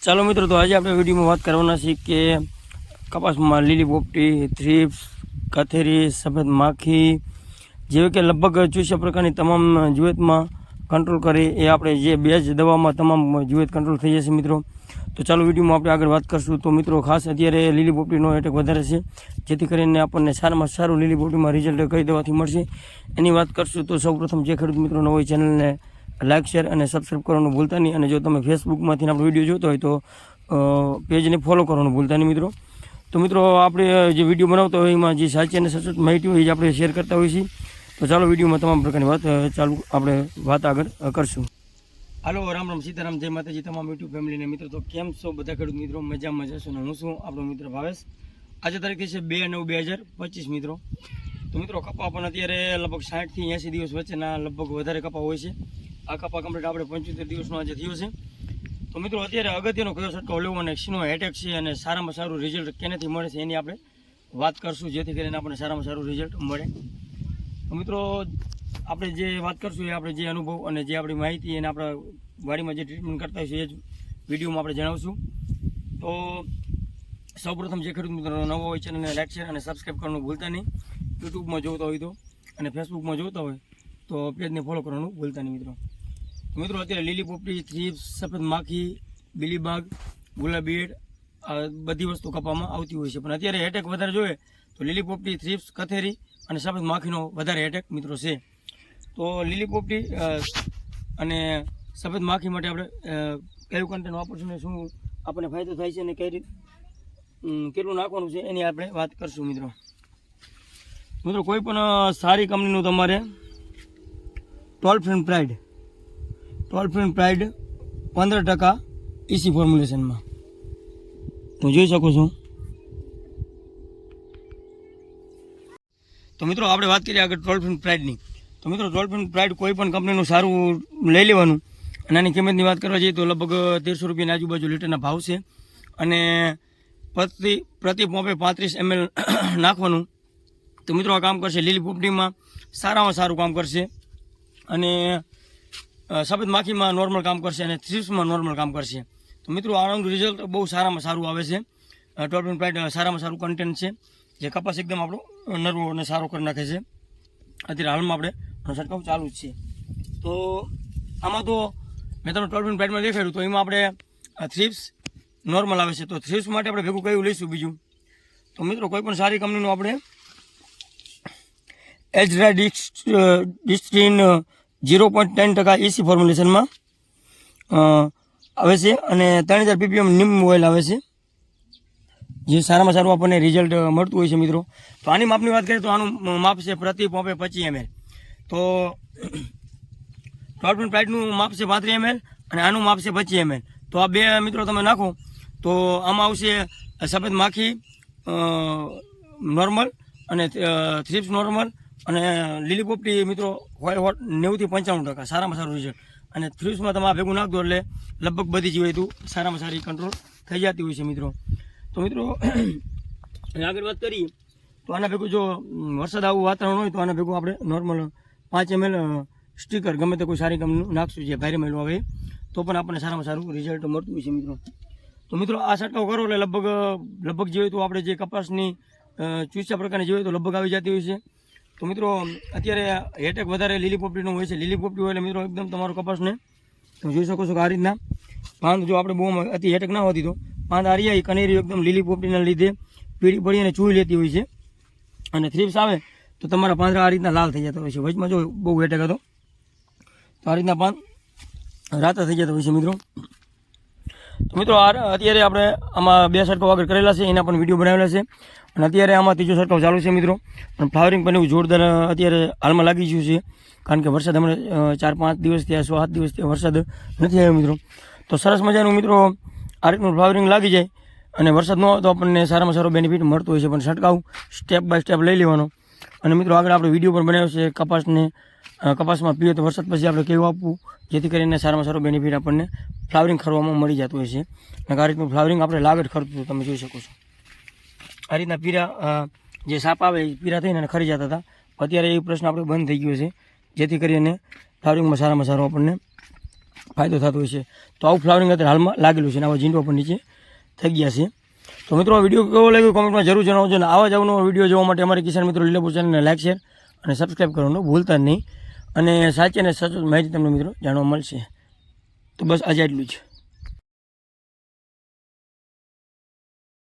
ચાલો મિત્રો, તો આજે આપણે વિડીયોમાં વાત કરવાના છીએ કે કપાસમાં લીલી પોપટી, થ્રીપ્સ, કથેરી, સફેદ માખી જેવી કે લગભગ 24 પ્રકારની તમામ જીવાતમાં કંટ્રોલ કરે એ આપણે જે બેઝ દવામાં તમામ જીવાત કંટ્રોલ થઈ જશે મિત્રો. તો ચાલો વિડીયોમાં આપણે આગળ વાત કરશું. તો મિત્રો ખાસ અત્યારે લીલી પોપટીનો એટેક વધારે છે, જેથી કરીને આપણને સારામાં સારું લીલી પોપટીમાં રિઝલ્ટ કઈ દવાથી મળશે એની વાત કરશું. તો સૌપ્રથમ જે ખેડૂત મિત્રો નવો ચેનલને લાઇક, શેર અને સબસ્ક્રાઈબ કરવાનું ભૂલતા નહીં. અને જો તમે ફેસબુકમાંથી આપણો વિડીયો જોતો હોય તો પેજને ફોલો કરવાનું ભૂલતા નહીં મિત્રો. તો મિત્રો આપણે જે વિડીયો બનાવતો હોય એમાં જે સાચી અને સચોટ માહિતી હોય એ આપણે શેર કરતા હોઈએ છીએ. તો ચાલો વિડીયોમાં તમામ પ્રકારની વાત આગળ કરશું. હાલો, રામ રામ, સીતારામ, જય માતાજી તમામ યુટ્યુબ ફેમિલીને મિત્રો. તો કેમ છો બધા ખેડૂત મિત્રો? મજામાં જશો ને? હું છું આપણો મિત્ર ભાવેશ. આજે તારીખ છે 2/9/2025 મિત્રો. તો મિત્રો કપા પણ અત્યારે લગભગ 60 થી 80 દિવસ વચ્ચેના લગભગ વધારે કપા હોય છે. આ કપા કમ્પ્લીટ આપણે 75 દિવસનો આજે થયો છે. તો મિત્રો અત્યારે અગત્યનો કયો છંટકાવ લેવો અને શીનો એટેક છે અને સારામાં સારું રિઝલ્ટ કેનાથી મળે છે એની આપણે વાત કરશું, જેથી કરીને આપણને સારામાં સારું રિઝલ્ટ મળે. તો મિત્રો આપણે જે વાત કરશું એ આપણે જે અનુભવ અને જે આપણી માહિતી અને આપણા વાડીમાં જે ટ્રીટમેન્ટ કરતા હોય છે એ જ વિડીયોમાં આપણે જણાવશું. તો સૌપ્રથમ જે ખેડૂત મિત્રો નવો હોય ચેનલને લાઈક, શેર અને સબસ્ક્રાઈબ કરવાનું ભૂલતા નહીં. યુટ્યુબમાં જોતા હોય તો અને ફેસબુકમાં જોતા હોય તો પેજને ફોલો કરવાનું ભૂલતા નહીં મિત્રો. મિત્રો અત્યારે લીલી પોપટી, થ્રીપ્સ, સફેદ માખી, બીલીબાગ, ગુલાબીડ બધી વસ્તુ કપામાં આવતી હોય છે. પણ અત્યારે એટેક વધારે જોઈએ તો લીલી પોપટી, થ્રીપ્સ, કથેરી અને સફેદ માખીનો વધારે એટેક મિત્રો છે. તો લીલી પોપટી અને સફેદ માખી માટે આપણે કયું કન્ટેન્ટ વાપરશું ને શું આપણને ફાયદો થાય છે અને કઈ રીતે કેટલું નાખવાનું છે એની આપણે વાત કરશું મિત્રો. મિત્રો કોઈ પણ સારી કંપનીનું તમારે 12 પ્રાઇડ 15% ઇસી ફોર્મ્યુલેશનમાં તમે જોઈ શકો છો. તો મિત્રો આપણે વાત કરીએ આગળ 12 પ્રાઇડની. તો મિત્રો 12 પ્રાઇડ કોઈ પણ કંપનીનું સારું લઈ લેવાનું અને આની કિંમતની વાત કરવા જઈએ તો લગભગ 1300 રૂપિયાની આજુબાજુ લીટરના ભાવ છે. અને પ્રતિ પોપે 35 ml નાખવાનું. તો મિત્રો આ કામ કરશે લીલી પોપટીમાં સારામાં સારું કામ કરશે અને સફેદ માખીમાં નોર્મલ કામ કરશે અને થ્રીપ્સમાં નોર્મલ કામ કરશે. તો મિત્રો આનું રિઝલ્ટ બહુ સારામાં સારું આવે છે. 12 પ્રાઇડ સારામાં સારું કન્ટેન્ટ છે જે કપાસ એકદમ આપણો નરવો અને સારો કરી નાખે છે. અત્યારે હાલમાં આપણે છંટકાવ ચાલુ જ છે. તો આમાં તો મેં તમને 12 પ્રાઇડમાં દેખાડ્યું તો એમાં આપણે થ્રીપ્સ નોર્મલ આવે છે. તો થ્રીપ્સ માટે આપણે ભેગું કયું લઈશું બીજું? તો મિત્રો કોઈ પણ સારી કંપનીનું આપણે એઝરા ડિસ્ટ્રીન 0.10% ઇસી ફોર્મ્યુલેશનમાં આવે છે અને 3000 ppm નીમ ઓઇલ આવે છે જે સારામાં સારું આપણને રિઝલ્ટ મળતું હોય છે મિત્રો. તો આની માપની વાત કરીએ તો આનું માપ છે પ્રતિ પોપે 25 ml. તો 12 પ્રાઇડનું માપ છે 35 ml અને આનું માપ છે 25 ml. તો આ બે મિત્રો તમે નાખો તો આમાં આવશે સફેદ માખી નોર્મલ અને થ્રીપ્સ નોર્મલ અને લીલી પોપટી મિત્રો હોય 90 થી 95% સારામાં સારું રિઝલ્ટ. અને થ્રીપ્સમાં તમે આ ભેગું નાખ દો એટલે લગભગ બધી જીવાતું સારામાં સારી કંટ્રોલ થઈ જતી હોય છે મિત્રો. તો મિત્રો આગળ વાત કરીએ તો આના ભેગું જો વરસાદ આવું વાતાવરણ હોય તો આના ભેગું આપણે નોર્મલ 5 ml સ્ટીકર ગમે તે કોઈ સારી કંપનીનું નાખશું જે ભારે મેળવું આવે તો પણ આપણને સારામાં સારું રિઝલ્ટ મળતું હોય છે મિત્રો. તો મિત્રો આ છંટકાવ કરો એટલે લગભગ જોઈએ તો આપણે જે કપાસની 24 પ્રકારની જોઈએ તો લગભગ આવી જતી હોય છે. તો મિત્રો અત્યારે એટેક વધારે લીલી પોપટીનું હોય છે. લીલી પોપટી હોય એટલે મિત્રો એકદમ તમારો કપાસને તમે જોઈ શકો છો કે આ રીતના પાંદ જો આપણે બહુ અતિ એટેક ના હોતી તો પાંદ આરિયા કનેરી એકદમ લીલી પોપટીના લીધે પીળી પડી અને ચૂઈ લેતી હોય છે. અને થ્રીપ્સ આવે તો તમારા પાંદડા આ રીતના લાલ થઈ જતા હોય છે. વચમાં જો બહુ એટેક હતો તો આ રીતના પાંદ રાતા થઈ જતા હોય છે મિત્રો. તો મિત્રો અત્યારે આપણે આમાં 2 છંટકાવ આગળ કરેલા છે એના પણ વિડીયો બનાવેલા છે અને અત્યારે આમાં ત્રીજો છંટકાવ ચાલુ છે મિત્રો. અને ફ્લાવરિંગ પણ એવું જોરદાર અત્યારે હાલમાં લાગી ગયું છે કારણ કે વરસાદ હમણાં 4-5 દિવસ થયા 6-7 દિવસ થયા વરસાદ નથી આવ્યો મિત્રો. તો સરસ મજાનું મિત્રો આ રીતનું ફ્લાવરિંગ લાગી જાય અને વરસાદ ન હોય તો આપણને સારામાં સારો બેનિફિટ મળતો હોય છે. પણ છંટકાવ સ્ટેપ બાય સ્ટેપ લઈ લેવાનો. અને મિત્રો આગળ આપણે વિડીયો પણ બનાવ્યો છે કપાસમાં પીએ તો વરસાદ પછી આપણે કેવું આપવું જેથી કરીને સારામાં સારો બેનિફિટ આપણને ફ્લાવરિંગ ખરવામાં મળી જતું હોય છે. અને આ રીતનું ફ્લાવરિંગ આપણે લાગટ ખરતું તમે જોઈ શકો છો. આ રીતના પીરા જે સાપ આવે એ પીરા થઈને ખરી જતા હતા. અત્યારે એ પ્રશ્ન આપણે બંધ થઈ ગયો છે જેથી કરીને ફ્લાવરિંગમાં સારામાં સારો આપણને ફાયદો થતો હોય છે. તો આવું ફ્લાવરિંગ અત્યારે હાલમાં લાગેલું છે અને આવા ઝીંડવા પણ નીચે થઈ ગયા છે. તો મિત્રો આ વિડીયો કેવો લાગ્યો કોમેન્ટમાં જરૂર જણાવજો અને આવા જ અવનવા વિડીયો જોવા માટે અમારી કિસાન મિત્રો લીલાપુર ચેનલને લાઈક શેર અને સબસ્ક્રાઈબ કરવાનું ભૂલતા જ નહીં અને સાચી અને સચોટ માહિતી તમને મિત્રો જાણવા મળશે. તો બસ આજે એટલું જ.